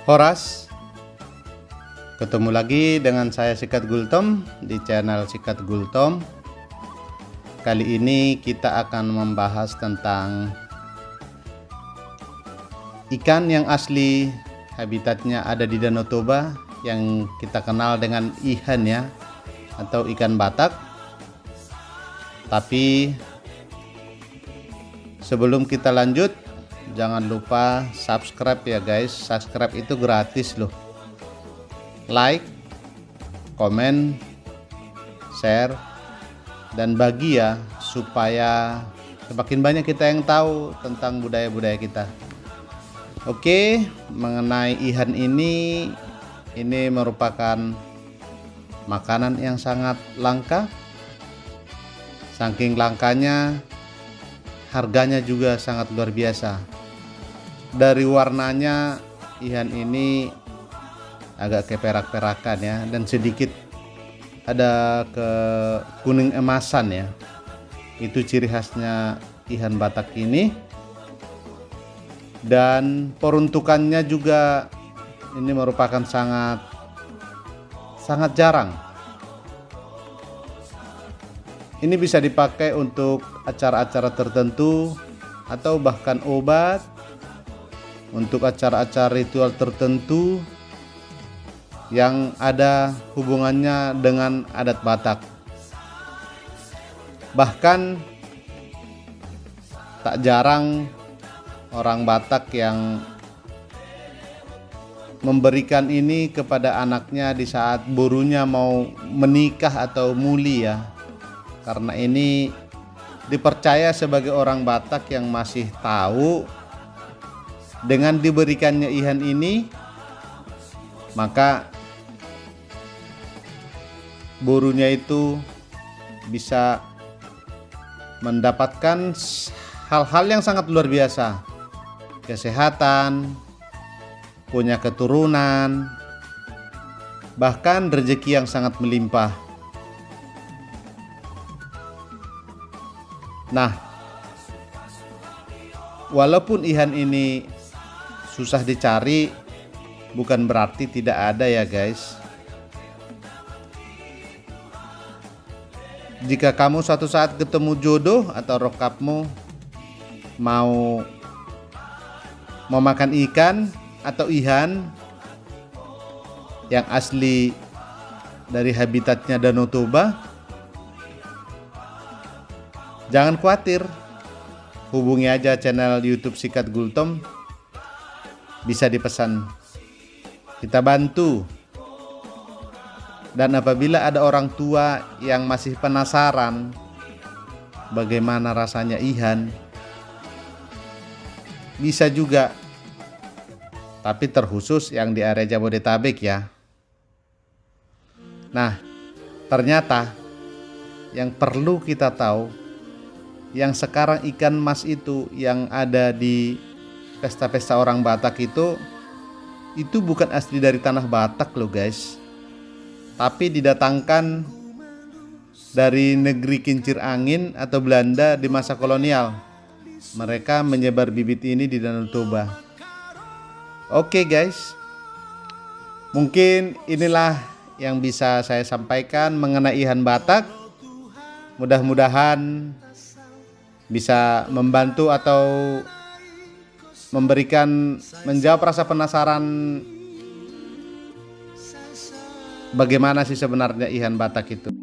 Horas, ketemu lagi dengan saya Sikat Gultom di channel Sikat Gultom. Kali ini kita akan membahas tentang ikan yang asli habitatnya ada di Danau Toba yang kita kenal dengan ihan ya, atau ikan batak. Tapi sebelum kita lanjut, jangan lupa subscribe ya guys. Subscribe itu gratis loh. Like, komen, share, dan bagi ya, supaya semakin banyak kita yang tahu tentang budaya-budaya kita. Oke, mengenai ihan ini merupakan makanan yang sangat langka. Saking langkanya, harganya juga sangat luar biasa. Dari warnanya, ihan ini agak keperak-perakan ya, dan sedikit ada ke kuning emasan ya. Itu ciri khasnya ihan batak ini. Dan peruntukannya juga ini merupakan sangat jarang. Ini bisa dipakai untuk acara-acara tertentu atau bahkan obat, untuk acara-acara ritual tertentu yang ada hubungannya dengan adat Batak. Bahkan tak jarang orang Batak yang memberikan ini kepada anaknya di saat burunya mau menikah atau muli ya. Karena ini dipercaya sebagai orang Batak yang masih tahu dengan diberikannya ihan ini, maka burunya itu bisa mendapatkan hal-hal yang sangat luar biasa. Kesehatan, punya keturunan, bahkan rezeki yang sangat melimpah. Nah, walaupun ihan ini susah dicari, bukan berarti tidak ada ya guys. Jika kamu suatu saat ketemu jodoh atau rokapmu mau makan ikan atau ihan yang asli dari habitatnya Danau Toba, jangan khawatir, hubungi aja channel YouTube Sikat Gultom, bisa dipesan, kita bantu. Dan apabila ada orang tua yang masih penasaran bagaimana rasanya ihan, bisa juga, tapi terkhusus yang di area Jabodetabek ya. Nah, ternyata yang perlu kita tahu, yang sekarang ikan mas itu yang ada di pesta-pesta orang Batak itu bukan asli dari tanah Batak loh guys, tapi didatangkan dari negeri kincir angin atau Belanda di masa kolonial. Mereka menyebar bibit ini di Danau Toba. Oke guys, mungkin inilah yang bisa saya sampaikan mengenai ihan Batak. Mudah-mudahan bisa membantu atau menjawab rasa penasaran bagaimana sih sebenarnya ihan Batak itu.